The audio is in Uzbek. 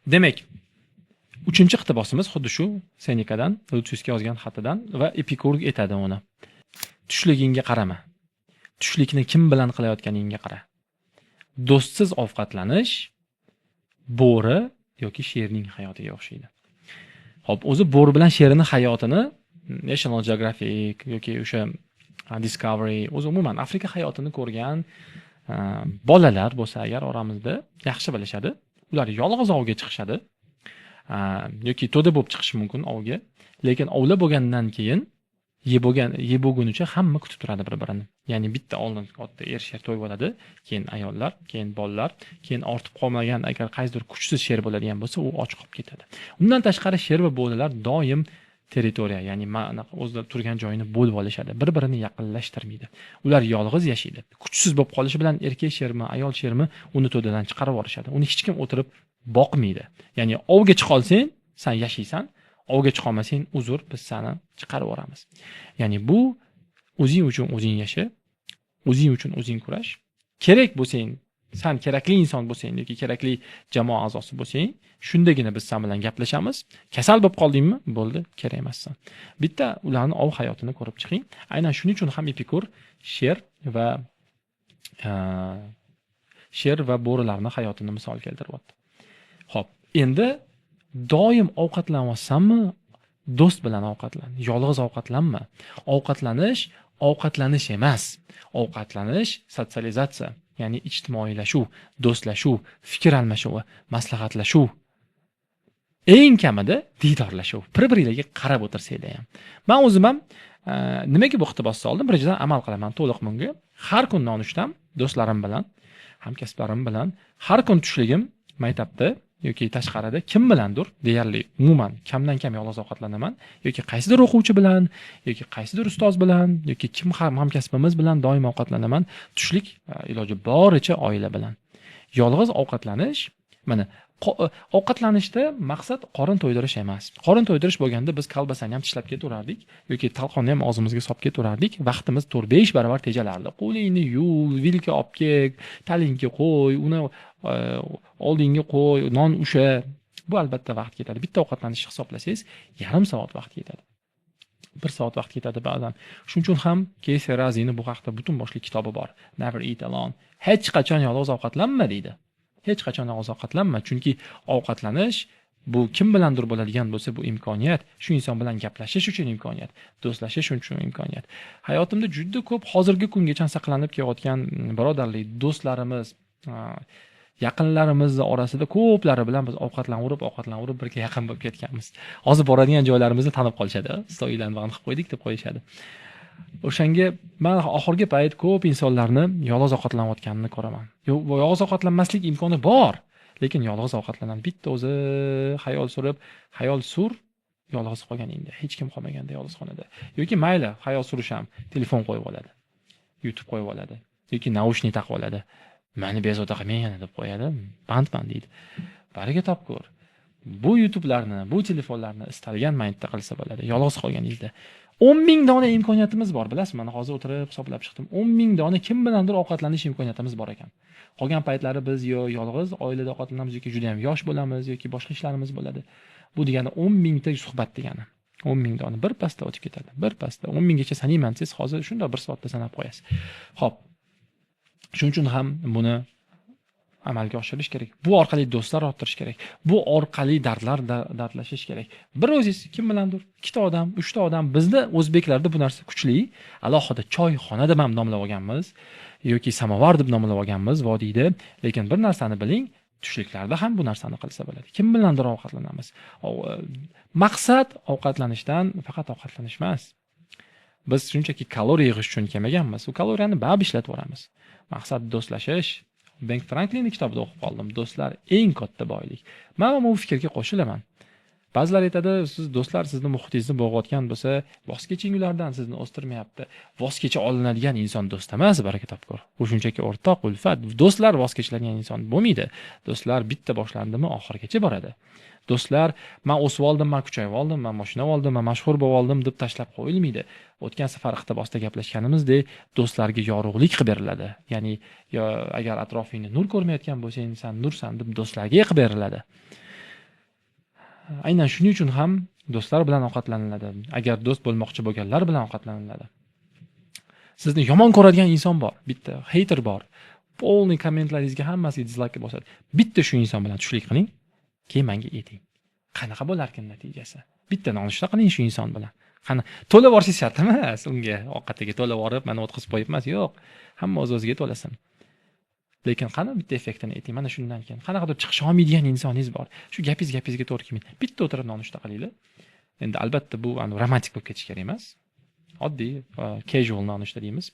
Demak, uchinchi iqtibosimiz xuddi shu Senekadan, Lutsiusga yozgan xatidan va Epikur aytadi uni. Tushligingga qarama. Tushlikni kim bilan qilayotganingga qara. Do'stsiz ovqatlanish bo'ri yoki sherning hayotiga o'xshaydi. Xo'p, o'zi bo'ri bilan sherning hayotini National Geographic yoki o'sha Discovery, o'zi umuman Afrika hayotini ko'rgan bolalar bo'lsa agar oramizda yaxshi bilishadi. Ular yolg'iz ovga chiqishadi. Yoki to'da bo'lib chiqishi mumkin ovga, lekin ovla bo'lgandan keyin yeb bo'lgunicha hamma kutib turadi bir-birini. Ya'ni bitta oldin katta er-sher to'y bo'ladi, keyin ayollar, keyin bolalar, keyin ortib qolmagan agar qaysidir kuchsiz sher bo'ladigan bo'lsa, u och qolib ketadi. Undan tashqari sher va bo'lalar doim territoriya, ya'ni o'zida turgan joyini bo'lib olishadi. Bir-birini yaqinlashtirmaydi. Ular yolg'iz yashaydi. Kuchsiz bo'lib qolishi bilan erkak shermi, ayol shermi uni to'dadan chiqarib yuborishadi. Uni hech kim o'tirib boqmaydi. Ya'ni ovga chiqa olsang, sen yashaysan, ovga chiqa olmasang, uzr, biz seni chiqarib yuboramiz. Ya'ni bu o'zing uchun o'zing yasha, o'zing uchun o'zing kurash. Kerak bo'lsang, sen kerakli inson bo'lsang yoki kerakli jamoa a'zosi bo'lsang, shundagina biz sen bilan gaplashamiz. Kasal bo'lib qoldingmi? Bo'ldi, kerak emassan. Bitta ularning ov hayotini ko'rib chiqing. Aynan shuning uchun ham Epikur sher va bo'rilarning hayotini misol keltiryapti. Xo'p, endi doim ovqatlanyapsanmi? Do'st bilan ovqatlan. Yolg'iz ovqatlanma. Ovqatlanish emas. Ovqatlanish sotsializatsiya, ya'ni ijtimoiylashuv, do'stlashuv, fikr almashuvi, maslahatlashuv. Eng kamida diydorlashuv. Bir-biringizga qarab o'tirsanglar ham. Men o'zim ham nimaga bu iqtibos soldim? Birinchidan amal qilaman to'liq bunga. Har kun nonushtam do'stlarim bilan, hamkasblarim bilan, har kun tushligim maktabda yoki tashqarida kim bilandir deyarli umuman kamdan kam yolg'iz ovqatlanaman yoki qaysidir o'quvchi bilan yoki qaysidir ustoz bilan yoki kim hamkasbimiz bilan doim ovqatlanaman. Tushlik iloji boricha oila bilan. Yolg'iz ovqatlanish, mana ovqatlanishda maqsad qorin to'ydirish emas. Qorin to'ydirish bo'lganda biz kolbasani ham tishlab ketaverardik yoki talqonni ham og'zimizga solib ketaverardik. Vaqtimiz 4-5 barobar tejalardi. Qo'lingni yuv, vilka olib kel, talingga qo'y, uni oldinga qo'y, non usha. Bu albatta vaqt ketadi. Bitta ovqatlanishni hisoblasangiz, yarim soat vaqt ketadi. 1 soat vaqt ketadi ba'zan. Shuning uchun ham Casey Razini bu haqda butun boshli kitobi bor. Never eat alone. Hech qachon yolg'iz ovqatlanma deydi. Hech qachon yolg'iz ovqatlanma, chunki ovqatlanish bu kim bilandir bo'ladigan bo'lsa bu imkoniyat, shu inson bilan gaplashish uchun imkoniyat, do'stlashish uchun imkoniyat. Hayotimda juda ko'p hozirgi kungacha saqlanib kelayotgan birodarlik, do'stlarimiz, yaqinlarimiz orasida ko'plari bilan biz ovqatlanib birga yaqin bo'lib ketganmiz. Hozir boradigan joylarimizni tanib qolishadi. Stoylarni vaqt qilib qo'ydik deb qo'yishadi. O'shanga men oxirgi payt ko'p insonlarni yolg'iz ovqatlanayotganini ko'raman. Yolg'iz ovqatlanmaslik imkoni bor, lekin yolg'iz ovqatlanan bitta o'zi xayol sur yolg'iz qolganingda, hech kim qolmaganda yolg'iz xonada. Yoki mayli, xayol surish ham telefon qo'yib oladi. YouTube qo'yib oladi yoki naushnik taqib oladi. Meni bezovta qilmang yana deb qo'yadi. Bandman deydi. Bariga topko'r. Bu YouTube'larni, bu telefonlarni istalgan maytda qilsa bo'ladi. Yolg'iz qolganingizda 10,000 dona imkoniyatimiz bor, bilasizmi? Mana hozir o'tirib hisoblab chiqdim. 10,000 dona kim bilandir ovqatlanish imkoniyatimiz bor ekan. Qolgan paytlari biz yolg'iz oilada ovqatlanamiz yoki juda ham yosh bo'lamiz yoki boshqa ishlarimiz bo'ladi. Bu degani 10,000 ta suhbat degani. 10,000 dona bir pasda o'tib ketadi. Bir pasda 10,000 gacha sanayman siz hozir shunda 1 soatda sanab qo'yasiz. Xo'p. Shuning uchun ham buni amalga oshirish kerak. Bu orqali do'stlar orttirish kerak. Bu orqali dardlashish kerak. Bir o'zingiz kim bilandir, 2 ta odam, 3 ta odam, bizda o'zbeklarda bu narsa kuchli. Alohida choyxona deb ham nomlab olganmiz yoki samovar deb nomlab olganmiz vodiyda, lekin bir narsani biling, tushliklarda ham bu narsani qilsa bo'ladi. Kim bilandir ovqatlanamiz. Maqsad ovqatlanishdan faqat ovqatlanish emas. Biz shunchaki kaloriya yig'ish uchun kelmaganmiz. U kaloriyani bab ishlatvoramiz. Maqsad do'stlashish. Ben Franklinning kitobida o'qib qoldim. Do'stlar eng katta boylik. Men ham bu fikrga qo'shilaman. Ba'zilar aytadi, siz do'stlar sizni muhitingizni bo'g'ayotgan bo'lsa, voz keching ulardan, sizni o'stirmayapti. Voz kecha olinadigan inson do'st emas, baraka topkur. Bu shunchaki o'rtoq ulfat. Do'stlar voz kechiladigan inson bo'lmaydi. Do'stlar bitta boshlandimi oxirigacha boradi. Do'stlar, men o'sib oldim, men kuchayib oldim, men mashina oldim, men mashhur bo'lib oldim deb tashlab qo'yilmaydi. O'tgan safar iqtibosda gaplashganimizdek, do'stlarga yorug'lik qilib beriladi. Ya'ni agar atrofingni nur ko'rmayotgan bo'lsang, sen nursan deb do'stlarga qilib beriladi. Aynan shuning uchun ham do'stlar bilan ovqatlaniladi. Agar do'st bo'lmoqchi bo'lganlar bilan ovqatlaniladi. Sizni yomon ko'radigan inson bor, bitta hater bor. Polniy kommentlaringizga hammasiga dizlayk bosadi. Bitta shu inson bilan tushlik qiling, keyin menga ayting. Qanaqa bo'larkin natijasi? Bitta nonushta qiling shu inson bilan. Qani to'lab yuborsiz shart emas unga, ovqatiga to'lab yuborib, mana o'tkazib qo'yib emas, yo'q. Hamma o'z-o'ziga to'lasin. Lekin qani bitta effektini ayting. Mana shundan keyin qanaqadir chiqish olmaydigan insoningiz bor. Shu gapingizga to'g'ri kelmaydi. Bitta o'tirib nonushta qilinglar. Endi albatta bu romantik bo'lib ketish kerak emas. Oddiy, casual nonushta deymiz.